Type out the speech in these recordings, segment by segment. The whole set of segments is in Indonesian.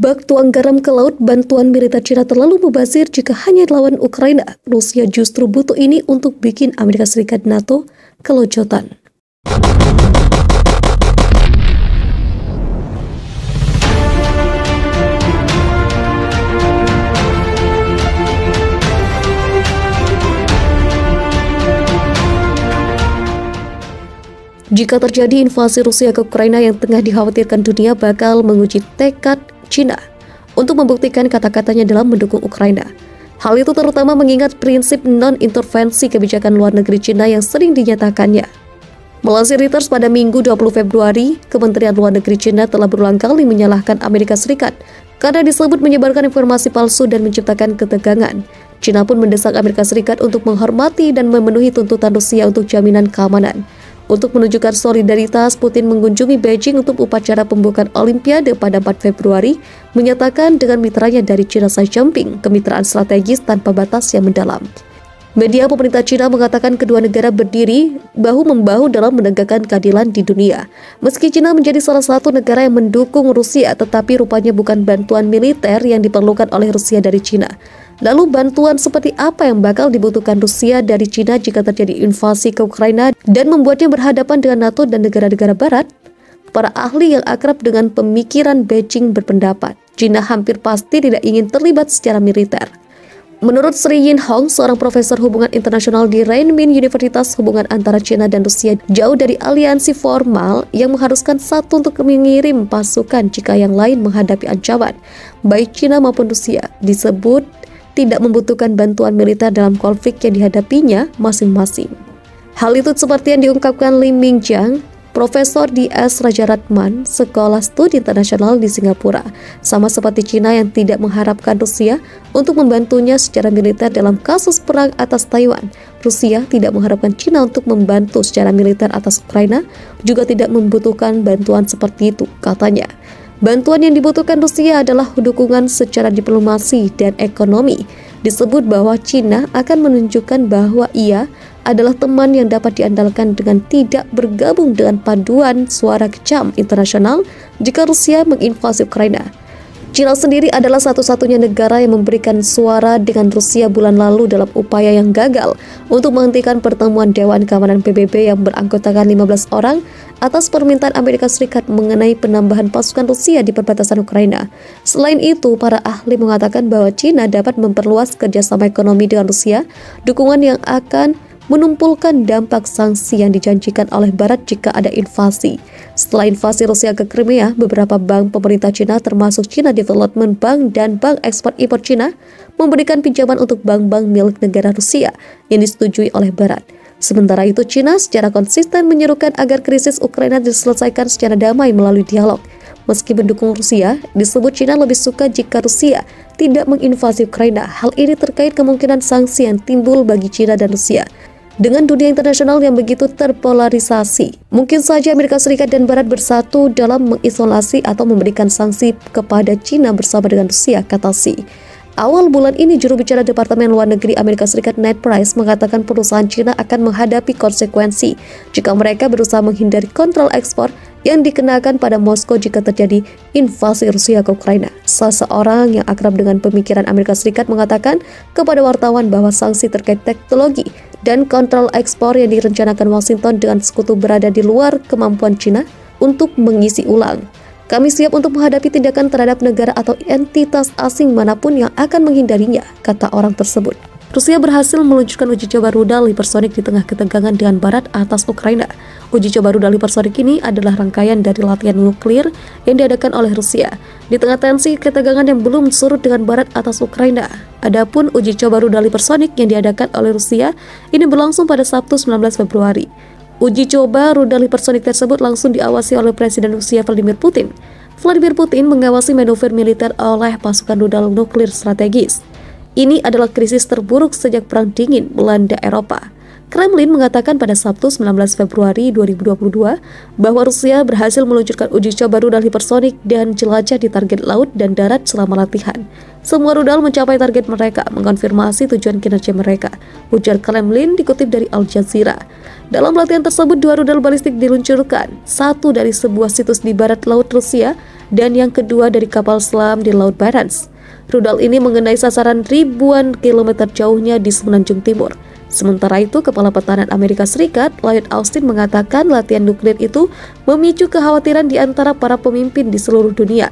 Bak tuang garam ke laut, bantuan militer Cina terlalu mubazir jika hanya lawan Ukraina. Rusia justru butuh ini untuk bikin Amerika Serikat NATO kelojotan. Jika terjadi invasi Rusia ke Ukraina yang tengah dikhawatirkan dunia bakal menguji tekad Cina untuk membuktikan kata-katanya dalam mendukung Ukraina. Hal itu terutama mengingat prinsip non-intervensi kebijakan luar negeri Cina yang sering dinyatakannya. Melansir Reuters pada Minggu 20 Februari, Kementerian Luar Negeri Cina telah berulang kali menyalahkan Amerika Serikat karena disebut menyebarkan informasi palsu dan menciptakan ketegangan. Cina pun mendesak Amerika Serikat untuk menghormati dan memenuhi tuntutan Rusia untuk jaminan keamanan. Untuk menunjukkan solidaritas, Putin mengunjungi Beijing untuk upacara pembukaan Olimpiade pada 4 Februari, menyatakan dengan mitranya dari China Xi Jinping, kemitraan strategis tanpa batas yang mendalam. Media pemerintah Cina mengatakan kedua negara berdiri bahu-membahu dalam menegakkan keadilan di dunia. Meski Cina menjadi salah satu negara yang mendukung Rusia, tetapi rupanya bukan bantuan militer yang diperlukan oleh Rusia dari Cina. Lalu bantuan seperti apa yang bakal dibutuhkan Rusia dari Cina jika terjadi invasi ke Ukraina dan membuatnya berhadapan dengan NATO dan negara-negara barat? Para ahli yang akrab dengan pemikiran Beijing berpendapat, Cina hampir pasti tidak ingin terlibat secara militer. Menurut Sri Yin Hong, seorang profesor hubungan internasional di Renmin Universitas, hubungan antara Cina dan Rusia jauh dari aliansi formal yang mengharuskan satu untuk mengirim pasukan jika yang lain menghadapi ancaman. Baik Cina maupun Rusia disebut tidak membutuhkan bantuan militer dalam konflik yang dihadapinya masing-masing. Hal itu seperti yang diungkapkan Lim Mingjiang, Profesor di S. Rajaratnam, Sekolah Studi Internasional di Singapura. Sama seperti Cina yang tidak mengharapkan Rusia untuk membantunya secara militer dalam kasus perang atas Taiwan, Rusia tidak mengharapkan Cina untuk membantu secara militer atas Ukraina, juga tidak membutuhkan bantuan seperti itu, katanya. Bantuan yang dibutuhkan Rusia adalah dukungan secara diplomasi dan ekonomi. Disebut bahwa Cina akan menunjukkan bahwa ia adalah teman yang dapat diandalkan dengan tidak bergabung dengan paduan suara kecam internasional jika Rusia menginvasi Ukraina. Cina sendiri adalah satu-satunya negara yang memberikan suara dengan Rusia bulan lalu dalam upaya yang gagal untuk menghentikan pertemuan Dewan Keamanan PBB yang beranggotakan 15 orang atas permintaan Amerika Serikat mengenai penambahan pasukan Rusia di perbatasan Ukraina. Selain itu, para ahli mengatakan bahwa Cina dapat memperluas kerjasama ekonomi dengan Rusia, dukungan yang akan menumpulkan dampak sanksi yang dijanjikan oleh Barat jika ada invasi. Setelah invasi Rusia ke Crimea, beberapa bank pemerintah Cina termasuk China Development Bank dan Bank Ekspor-Impor Cina memberikan pinjaman untuk bank-bank milik negara Rusia yang disetujui oleh Barat. Sementara itu, Cina secara konsisten menyerukan agar krisis Ukraina diselesaikan secara damai melalui dialog. Meski mendukung Rusia, disebut Cina lebih suka jika Rusia tidak menginvasi Ukraina. Hal ini terkait kemungkinan sanksi yang timbul bagi Cina dan Rusia. Dengan dunia internasional yang begitu terpolarisasi, mungkin saja Amerika Serikat dan Barat bersatu dalam mengisolasi atau memberikan sanksi kepada Cina bersama dengan Rusia, kata Xi. Awal bulan ini, juru bicara Departemen Luar Negeri Amerika Serikat Ned Price mengatakan perusahaan Cina akan menghadapi konsekuensi jika mereka berusaha menghindari kontrol ekspor yang dikenakan pada Moskow jika terjadi invasi Rusia ke Ukraina. Seseorang yang akrab dengan pemikiran Amerika Serikat mengatakan kepada wartawan bahwa sanksi terkait teknologi dan kontrol ekspor yang direncanakan Washington dengan sekutu berada di luar kemampuan Cina untuk mengisi ulang. Kami siap untuk menghadapi tindakan terhadap negara atau entitas asing manapun yang akan menghindarinya, kata orang tersebut. Rusia berhasil meluncurkan uji coba rudal hipersonik di tengah ketegangan dengan Barat atas Ukraina. Uji coba rudal hipersonik ini adalah rangkaian dari latihan nuklir yang diadakan oleh Rusia di tengah tensi ketegangan yang belum surut dengan Barat atas Ukraina. Adapun uji coba rudal hipersonik yang diadakan oleh Rusia ini berlangsung pada Sabtu 19 Februari. Uji coba rudal hipersonik tersebut langsung diawasi oleh Presiden Rusia Vladimir Putin. Vladimir Putin mengawasi manuver militer oleh pasukan rudal nuklir strategis. Ini adalah krisis terburuk sejak Perang Dingin melanda Eropa. Kremlin mengatakan pada Sabtu 19 Februari 2022 bahwa Rusia berhasil meluncurkan uji coba rudal hipersonik dan jelajah di target laut dan darat selama latihan. Semua rudal mencapai target mereka, mengonfirmasi tujuan kinerja mereka, ujar Kremlin dikutip dari Al Jazeera. Dalam latihan tersebut, 2 rudal balistik diluncurkan, satu dari sebuah situs di barat laut Rusia dan yang kedua dari kapal selam di Laut Barents. Rudal ini mengenai sasaran ribuan kilometer jauhnya di semenanjung timur. Sementara itu, Kepala Pertahanan Amerika Serikat, Lloyd Austin, mengatakan latihan nuklir itu memicu kekhawatiran di antara para pemimpin di seluruh dunia,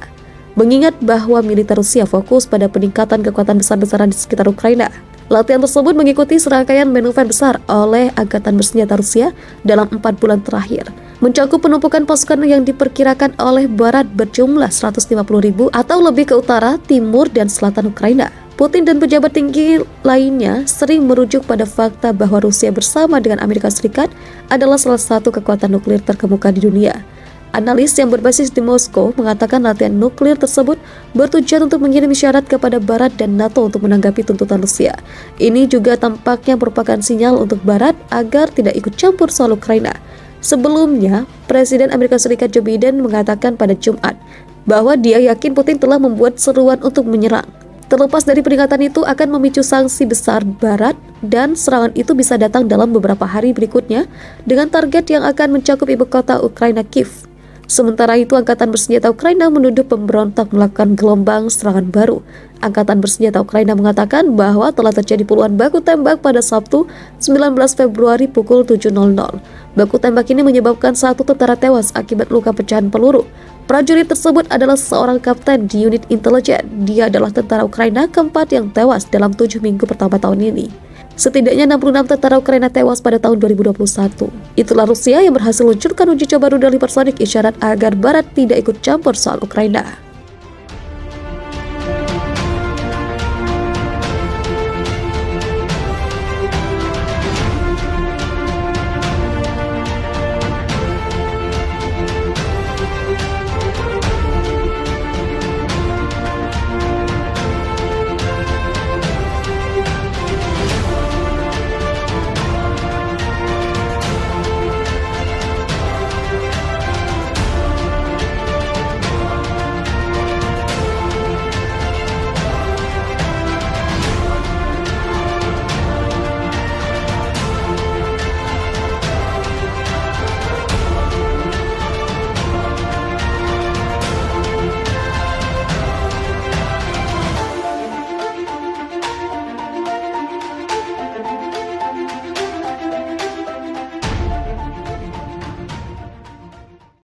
mengingat bahwa militer Rusia fokus pada peningkatan kekuatan besar-besaran di sekitar Ukraina. Latihan tersebut mengikuti serangkaian manuver besar oleh Angkatan Bersenjata Rusia dalam 4 bulan terakhir, mencakup penumpukan pasukan yang diperkirakan oleh Barat berjumlah 150.000 atau lebih ke utara, timur, dan selatan Ukraina. Putin dan pejabat tinggi lainnya sering merujuk pada fakta bahwa Rusia bersama dengan Amerika Serikat adalah salah satu kekuatan nuklir terkemuka di dunia. Analis yang berbasis di Moskow mengatakan latihan nuklir tersebut bertujuan untuk mengirim isyarat kepada Barat dan NATO untuk menanggapi tuntutan Rusia. Ini juga tampaknya merupakan sinyal untuk Barat agar tidak ikut campur soal Ukraina. Sebelumnya, Presiden Amerika Serikat Joe Biden mengatakan pada Jumat bahwa dia yakin Putin telah membuat seruan untuk menyerang. Terlepas dari peringatan itu akan memicu sanksi besar Barat dan serangan itu bisa datang dalam beberapa hari berikutnya dengan target yang akan mencakup ibu kota Ukraina, Kiev. Sementara itu, Angkatan Bersenjata Ukraina menuduh pemberontak melakukan gelombang serangan baru. Angkatan Bersenjata Ukraina mengatakan bahwa telah terjadi puluhan baku tembak pada Sabtu 19 Februari pukul 7.00. Baku tembak ini menyebabkan 1 tentara tewas akibat luka pecahan peluru. Prajurit tersebut adalah seorang kapten di unit intelijen. Dia adalah tentara Ukraina keempat yang tewas dalam 7 minggu pertama tahun ini. Setidaknya 66 tentara Ukraina tewas pada tahun 2021. Itulah Rusia yang berhasil meluncurkan uji coba rudal hipersonik, isyarat agar Barat tidak ikut campur soal Ukraina.